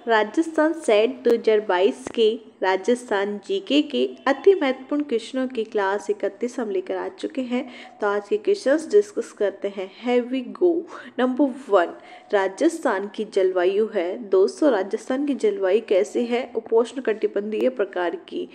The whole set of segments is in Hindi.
राजस्थान सेट 2022 के राजस्थान जीके के अति महत्वपूर्ण क्वेश्चनों की क्लास 31 हम लेकर आ चुके हैं। तो आज के क्वेश्चंस डिस्कस करते हैं। है वी गो। नंबर 1, राजस्थान की जलवायु है। दोस्तों, राजस्थान की जलवायु कैसी है? उपोष्ण कटिबंधीय प्रकार की।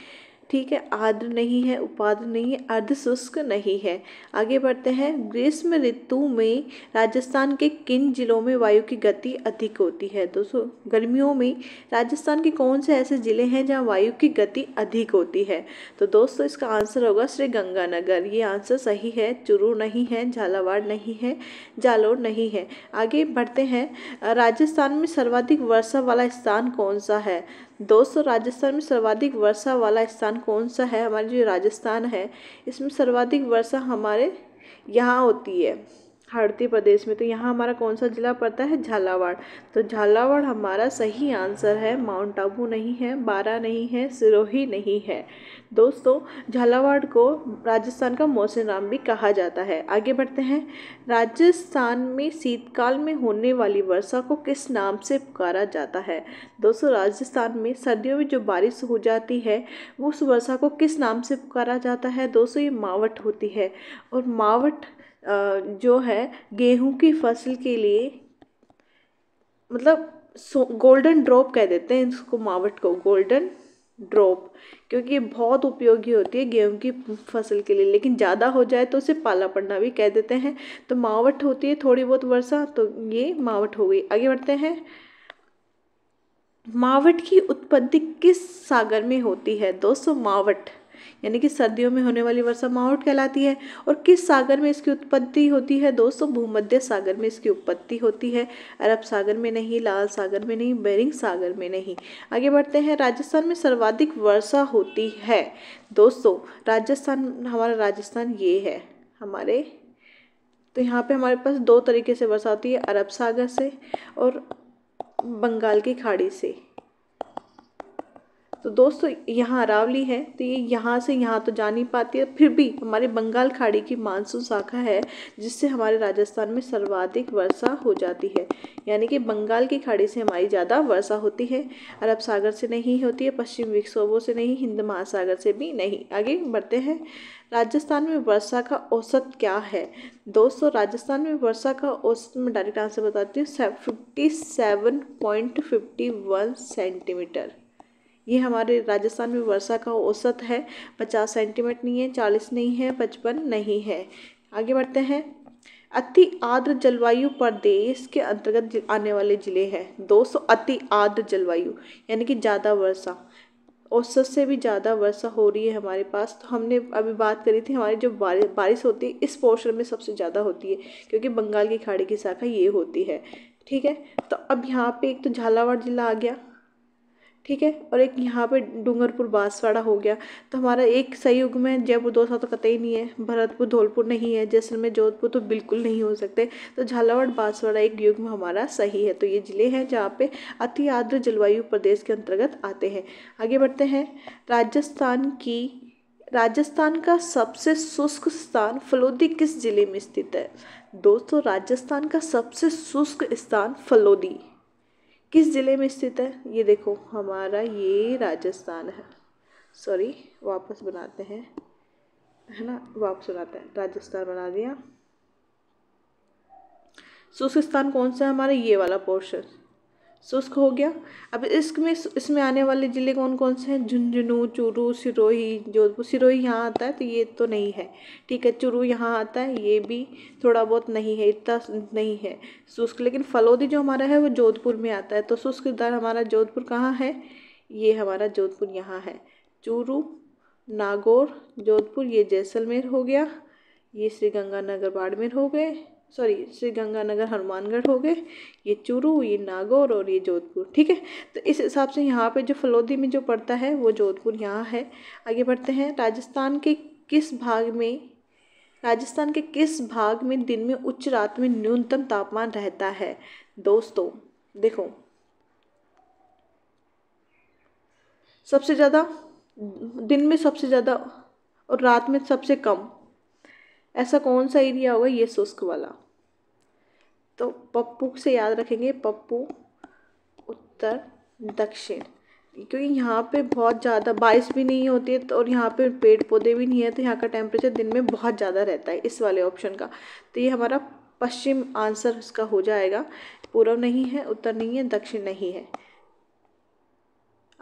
ठीक है, आर्द्र नहीं है, उपाद्र नहीं है, अर्ध शुष्क नहीं है। आगे बढ़ते हैं। ग्रीष्म ऋतु में राजस्थान के किन जिलों में वायु की गति अधिक होती है? दोस्तों, गर्मियों में राजस्थान के कौन से ऐसे जिले हैं जहां वायु की गति अधिक होती है? तो दोस्तों, इसका आंसर होगा श्री गंगानगर। ये आंसर सही है। चूरू नहीं है, झालावाड़ नहीं है, जालोर नहीं है। आगे बढ़ते हैं। राजस्थान में सर्वाधिक वर्षा वाला स्थान कौन सा है? दोस्तों, राजस्थान में सर्वाधिक वर्षा वाला स्थान कौन सा है? हमारे जो राजस्थान है इसमें सर्वाधिक वर्षा हमारे यहाँ होती है, हड़ती प्रदेश में। तो यहाँ हमारा कौन सा जिला पड़ता है? झालावाड़। तो झालावाड़ हमारा सही आंसर है। माउंट आबू नहीं है, बारा नहीं है, सिरोही नहीं है। दोस्तों, झालावाड़ को राजस्थान का मौसिनराम भी कहा जाता है। आगे बढ़ते हैं। राजस्थान में शीतकाल में होने वाली वर्षा को किस नाम से पुकारा जाता है? दोस्तों, राजस्थान में सर्दियों में जो बारिश हो जाती है वो उस वर्षा को किस नाम से पुकारा जाता है? दोस्तों, ये मावठ होती है। और मावठ जो है गेहूं की फसल के लिए, मतलब गोल्डन ड्रॉप कह देते हैं इसको, मावठ को गोल्डन ड्रॉप, क्योंकि ये बहुत उपयोगी होती है गेहूं की फसल के लिए। लेकिन ज़्यादा हो जाए तो उसे पाला पड़ना भी कह देते हैं। तो मावठ होती है थोड़ी बहुत वर्षा, तो ये मावठ हो गई। आगे बढ़ते हैं। मावठ की उत्पत्ति किस सागर में होती है? दोस्तों, मावठ यानी कि सर्दियों में होने वाली वर्षा मावठ कहलाती है। और किस सागर में इसकी उत्पत्ति होती है? दोस्तों, भूमध्य सागर में इसकी उत्पत्ति होती है। अरब सागर में नहीं, लाल सागर में नहीं, बेरिंग सागर में नहीं। आगे बढ़ते हैं। राजस्थान में सर्वाधिक वर्षा होती है। दोस्तों, हमारा राजस्थान ये है हमारे। तो यहाँ पे हमारे पास दो तरीके से वर्षा होती है, अरब सागर से और बंगाल की खाड़ी से। तो दोस्तों, यहाँ अरावली है तो ये यहाँ से यहाँ तो जा नहीं पाती है, फिर भी हमारे बंगाल खाड़ी की मानसून शाखा है जिससे हमारे राजस्थान में सर्वाधिक वर्षा हो जाती है। यानी कि बंगाल की खाड़ी से हमारी ज़्यादा वर्षा होती है। अरब सागर से नहीं होती है, पश्चिम विक्षोभों से नहीं, हिंद महासागर से भी नहीं। आगे बढ़ते हैं। राजस्थान में वर्षा का औसत क्या है? दोस्तों, राजस्थान में वर्षा का औसत में डायरेक्ट आंसर बताती हूँ, 57.51 सेंटीमीटर। ये हमारे राजस्थान में वर्षा का औसत है। 50 सेंटीमीटर नहीं है, 40 नहीं है, 55 नहीं है। आगे बढ़ते हैं। अति आर्द्र जलवायु प्रदेश के अंतर्गत आने वाले जिले हैं। दोस्तों, अति आर्द्र जलवायु यानी कि ज़्यादा वर्षा, औसत से भी ज़्यादा वर्षा हो रही है हमारे पास। तो हमने अभी बात करी थी, हमारी जो बारिश होती है इस पोर्शन में सबसे ज़्यादा होती है, क्योंकि बंगाल की खाड़ी की शाखा ये होती है। ठीक है, तो अब यहाँ पे एक तो झालावाड़ जिला आ गया, ठीक है, और एक यहाँ पे डूंगरपुर बांसवाड़ा हो गया। तो हमारा एक सही युग्म है। जयपुर दौसा तो कतई नहीं है, भरतपुर धौलपुर नहीं है, जैसलमेर जोधपुर तो बिल्कुल नहीं हो सकते। तो झालावाड़ बांसवाड़ा एक युग्म हमारा सही है। तो ये जिले हैं जहाँ पे अति आर्द्र जलवायु प्रदेश के अंतर्गत आते हैं। आगे बढ़ते हैं। राजस्थान का सबसे शुष्क स्थान फलोदी किस जिले में स्थित है? दोस्तों, राजस्थान का सबसे शुष्क स्थान फलोदी किस जिले में स्थित है? ये देखो, हमारा ये राजस्थान है। सॉरी, वापस बनाते हैं, है ना, वापस बनाते हैं, राजस्थान बना दिया। शुष्क स्थान कौन सा है हमारा? ये वाला पोर्शन शुष्क हो गया। अब इसमें आने वाले ज़िले कौन कौन से हैं? झुंझुनू, चूरू, सिरोही, जोधपुर। सिरोही यहाँ आता है तो ये तो नहीं है। ठीक है, चूरू यहाँ आता है, ये भी थोड़ा बहुत नहीं है, इतना नहीं है शुष्क। लेकिन फलोदी जो हमारा है वो जोधपुर में आता है। तो शुष्क दर हमारा जोधपुर कहाँ है? ये हमारा जोधपुर यहाँ है। चूरू, नागौर, जोधपुर, ये जैसलमेर हो गया, ये श्री गंगानगर बाड़मेर हो गए, सॉरी श्री गंगानगर हनुमानगढ़ हो गए, ये चूरू, ये नागौर और ये जोधपुर। ठीक है, तो इस हिसाब से यहाँ पे जो फलोदी में जो पड़ता है वो जोधपुर यहाँ है। आगे बढ़ते हैं। राजस्थान के किस भाग में दिन में उच्च, रात में न्यूनतम तापमान रहता है? दोस्तों देखो, सबसे ज़्यादा दिन में सबसे ज़्यादा और रात में सबसे कम, ऐसा कौन सा एरिया होगा? ये शुष्क वाला। तो पप्पू से याद रखेंगे, पप्पू उत्तर दक्षिण, क्योंकि यहाँ पे बहुत ज़्यादा बारिश भी नहीं होती है और यहाँ पे पेड़ पौधे भी नहीं है, तो यहाँ का टेम्परेचर दिन में बहुत ज़्यादा रहता है इस वाले ऑप्शन का। तो ये हमारा पश्चिम आंसर इसका हो जाएगा। पूर्व नहीं है, उत्तर नहीं है, दक्षिण नहीं है।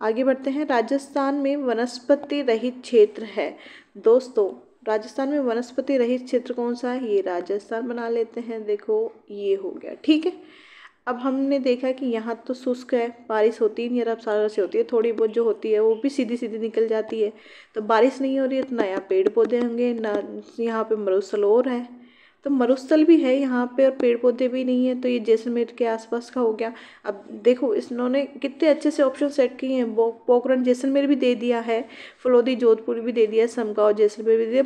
आगे बढ़ते हैं। राजस्थान में वनस्पति रहित क्षेत्र है। दोस्तों, राजस्थान में वनस्पति रहित क्षेत्र कौन सा है? ये राजस्थान बना लेते हैं। देखो ये हो गया, ठीक है। अब हमने देखा कि यहाँ तो शुष्क है, बारिश होती नहीं है, अरब सागर से होती है, थोड़ी बहुत जो होती है वो भी सीधी सीधी निकल जाती है। तो बारिश नहीं हो रही है तो ना यहाँ पेड़ पौधे होंगे, ना यहाँ पे मरुस्थल है, तो मरुस्थल भी है यहाँ पे और पेड़ पौधे भी नहीं है, तो ये जैसलमेर के आसपास का हो गया। अब देखो इन्होंने कितने अच्छे से ऑप्शन सेट किए हैं। पोखरण जैसलमेर भी दे दिया है, फलोदी जोधपुर भी दे दिया है, समगांव जैसलमेर भी दे दिया,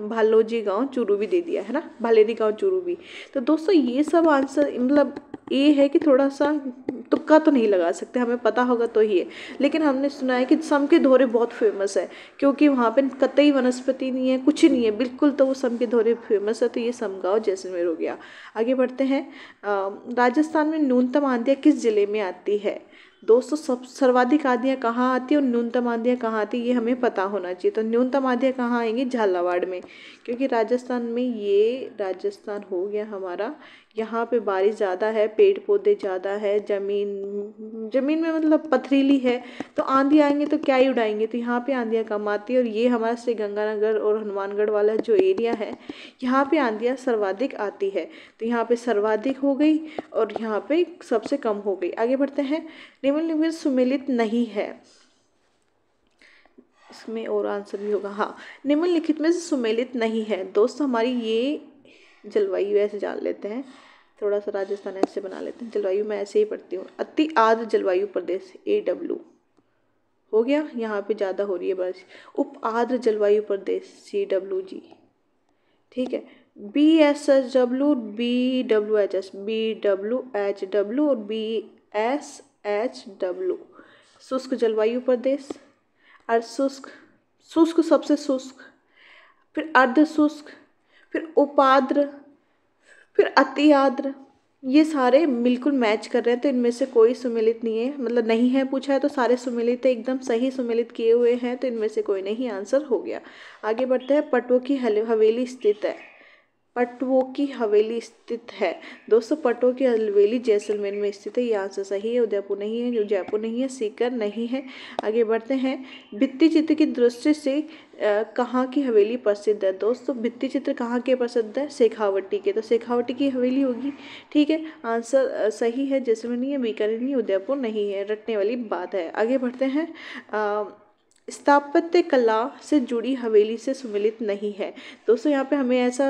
भालोजी गांव चूरू भी दे दिया है ना, भालेरी गांव चूरू भी। तो दोस्तों ये सब आंसर मतलब ये है कि थोड़ा सा तुक्का तो नहीं लगा सकते, हमें पता होगा तो ही है। लेकिन हमने सुना है कि सम के धोरे बहुत फेमस है, क्योंकि वहाँ पे कतई वनस्पति नहीं है, कुछ नहीं है बिल्कुल, तो वो सम के धोरे फेमस है। तो ये समगांव जैसलमेर हो गया। आगे बढ़ते हैं। राजस्थान में न्यूनतम आंधियाँ किस जिले में आती है? दोस्तों सब सर्वाधिक आंधियाँ कहाँ आती है और न्यूनतम आंधियाँ कहाँ आती है, ये हमें पता होना चाहिए। तो न्यूनतम आंधियाँ कहाँ आएंगी? झालावाड़ में, क्योंकि राजस्थान में ये राजस्थान हो गया हमारा। यहाँ पे बारिश ज़्यादा है, पेड़ पौधे ज़्यादा है, ज़मीन में मतलब पथरीली है, तो आंधी आएंगे तो क्या ही उड़ाएंगे, तो यहाँ पे आंधियाँ कम आती है। और ये हमारा श्री गंगानगर और हनुमानगढ़ वाला जो एरिया है, यहाँ पे आंधियाँ सर्वाधिक आती है। तो यहाँ पे सर्वाधिक हो गई और यहाँ पे सबसे कम हो गई। आगे बढ़ते हैं। निम्नलिखित में सुमेलित नहीं है, इसमें और आंसर भी होगा। हाँ, निम्नलिखित में से सुमेलित नहीं है। दोस्तों हमारी ये जलवायु ऐसे जान लेते हैं, थोड़ा सा राजस्थान ऐसे बना लेते हैं। जलवायु मैं ऐसे ही पढ़ती हूँ। अति आर्द्र जलवायु प्रदेश AW हो गया, यहाँ पे ज़्यादा हो रही है बारिश। उप आर्द्र जलवायु प्रदेश CWG, ठीक है। BSHW, BWHS, BWHW और BSHW शुष्क जलवायु प्रदेश। अर्धशुष्क, शुष्क सबसे शुष्क, फिर अर्ध शुष्क, फिर उपाद्र, फिर अति आर्द्र। ये सारे बिल्कुल मैच कर रहे हैं, तो इनमें से कोई सुमेलित नहीं है, मतलब नहीं है पूछा है तो सारे सुमेलित है, एकदम सही सुमेलित किए हुए हैं, तो इनमें से कोई नहीं, आंसर हो गया। आगे बढ़ते हैं। पटुआ की हवेली स्थित है। पटुआ की हवेली स्थित है। दोस्तों पटुआ की हवेली जैसलमेर में स्थित है, ये आंसर सही है। उदयपुर नहीं है, जयपुर नहीं है, सीकर नहीं है। आगे बढ़ते हैं। भित्ति चित्र की दृष्टि से कहाँ की हवेली प्रसिद्ध है? दोस्तों भित्ति चित्र कहाँ के प्रसिद्ध है? शेखावटी के, तो शेखावटी की हवेली होगी, ठीक है। आंसर सही है। जैसलमेर नहीं है, बीकानेर नहीं है, उदयपुर नहीं है, रटने वाली बात है। आगे बढ़ते हैं। स्थापत्य कला से जुड़ी हवेली से सुमेलित नहीं है। दोस्तों यहाँ पे हमें ऐसा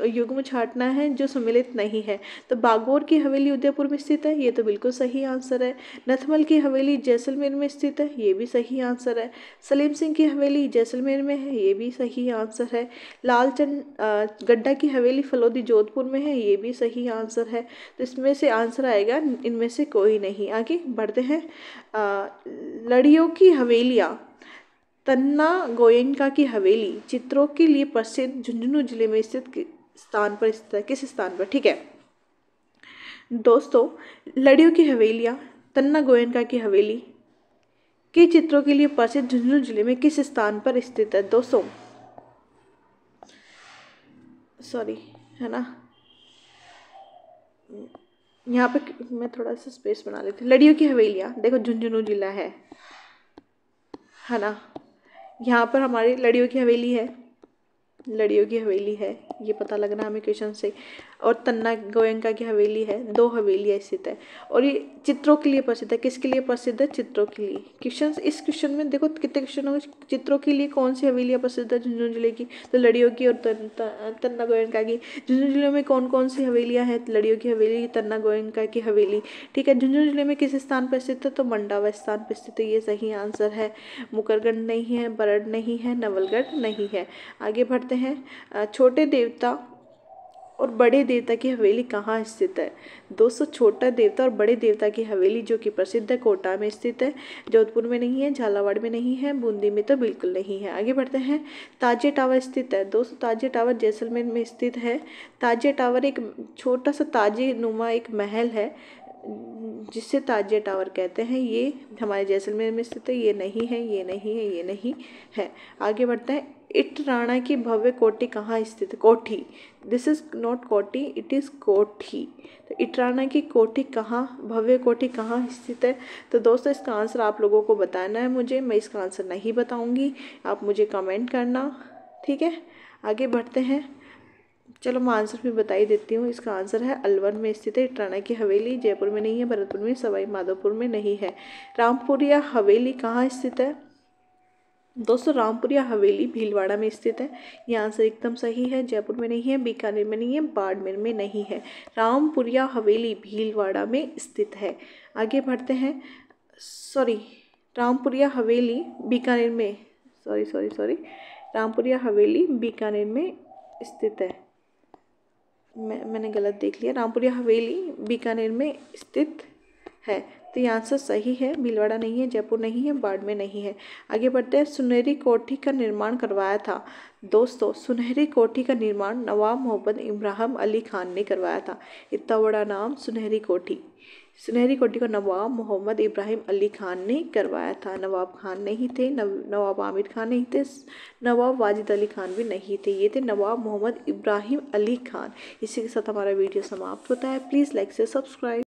युग्म छांटना है जो सुमेलित नहीं है। तो बागौर की हवेली उदयपुर में स्थित है, ये तो बिल्कुल सही आंसर है। नथमल की हवेली जैसलमेर में स्थित है, ये भी सही आंसर है। सलीम सिंह की हवेली जैसलमेर में है, ये भी सही आंसर है। लालचंद गड्ढा की हवेली फलोदी जोधपुर में है, ये भी सही आंसर है। तो इसमें से आंसर आएगा इनमें से कोई नहीं। आगे बढ़ते हैं। लड़ियों की हवेलियाँ। तन्ना गोयनका की हवेली चित्रों के लिए प्रसिद्ध झुंझुनू जिले में स्थित स्थान पर स्थित है। किस स्थान पर? ठीक है दोस्तों, लड़ियों की हवेलियाँ तन्ना गोयनका की हवेली के चित्रों के लिए प्रसिद्ध झुंझुनू जिले में किस स्थान पर स्थित है? दोस्तों सॉरी, है ना, यहाँ पे मैं थोड़ा सा स्पेस बना लेती हूँ। लड़ियों की हवेलियाँ देखो झुंझुनू जिला है ना, यहाँ पर हमारी लड़ियों की हवेली है, लड़ियों की हवेली है, ये पता लगना हमें क्वेश्चन से। और तन्ना गोयनका की हवेली है, दो हवेलियाँ स्थित है। और ये चित्रों के लिए प्रसिद्ध है। किसके लिए प्रसिद्ध है? चित्रों के लिए। क्वेश्चन इस क्वेश्चन में देखो कितने क्वेश्चन होंगे। चित्रों के लिए कौन सी हवेलियाँ प्रसिद्ध है झुंझुनू जिले की? तो लड़ियों की और तन्ना गोयनका की। झुंझुनू जिले में कौन कौन सी हवेलियाँ हैं? लड़ियों की हवेली, तन्ना गोयनका की हवेली, ठीक है। झुंझुनू जिले में किस स्थान पर स्थित है? तो मंडावा स्थान पर स्थित है, ये सही आंसर है। मुकरगढ़ नहीं है, बरड़ नहीं है, नवलगढ़ नहीं है। आगे बढ़ते हैं। छोटे देवता और बड़े देवता की हवेली कहाँ स्थित है? दोस्तों छोटा देवता और बड़े देवता की हवेली जो कि प्रसिद्ध है कोटा में स्थित है, जोधपुर में नहीं है, झालावाड़ में नहीं है, बूंदी में तो बिल्कुल नहीं है। आगे बढ़ते हैं। ताजिया टावर स्थित है। दोस्तों ताजिया टावर जैसलमेर में स्थित है। ताजिया टावर एक छोटा सा ताजे नुमा एक महल है जिसे ताजिया टावर कहते हैं, ये हमारे जैसलमेर में स्थित है। ये नहीं है, ये नहीं है, ये नहीं है। आगे बढ़ते हैं। इटराणा की भव्य कोठी कहाँ स्थित है? कोठी, दिस इज नॉट कोठी, इट इज़ कोठी। तो इटराणा की कोठी कहाँ, भव्य कोठी कहाँ स्थित है? तो दोस्तों इसका आंसर आप लोगों को बताना है मुझे, मैं इसका आंसर नहीं बताऊंगी, आप मुझे कमेंट करना, ठीक है। आगे बढ़ते हैं। चलो मैं आंसर भी बता ही देती हूँ। इसका आंसर है अलवर में स्थित है इटराणा की हवेली। जयपुर में नहीं है, भरतपुर में, सवाई माधोपुर में नहीं है। रामपुरिया हवेली कहाँ स्थित है? दोस्तों रामपुरिया हवेली भीलवाड़ा में स्थित है। ये आंसर एकदम सही है। जयपुर में नहीं है, बीकानेर में नहीं है, बाड़मेर में नहीं है। रामपुरिया हवेली भीलवाड़ा में स्थित है। आगे बढ़ते हैं। सॉरी, रामपुरिया हवेली बीकानेर में, सॉरी, रामपुरिया हवेली बीकानेर में स्थित है। मैंने गलत देख लिया। रामपुरिया हवेली बीकानेर में स्थित है। तो ये आंसर सही है। भीलवाड़ा नहीं है, जयपुर नहीं है, बाड़मेर नहीं है। आगे बढ़ते हैं। सुनहरी कोठी का निर्माण करवाया था। दोस्तों सुनहरी कोठी का निर्माण नवाब मोहम्मद इब्राहिम अली खान ने करवाया था। इतना बड़ा नाम, सुनहरी कोठी। सुनहरी कोठी को नवाब मोहम्मद इब्राहिम अली खान ने करवाया था। नवाब खान नहीं थे, नवाब आमिर खान नहीं थे, नवाब वाजिद अली खान भी नहीं थे, ये थे नवाब मोहम्मद इब्राहिम अली खान। इसी के साथ हमारा वीडियो समाप्त होता है। प्लीज़ लाइक से सब्सक्राइब।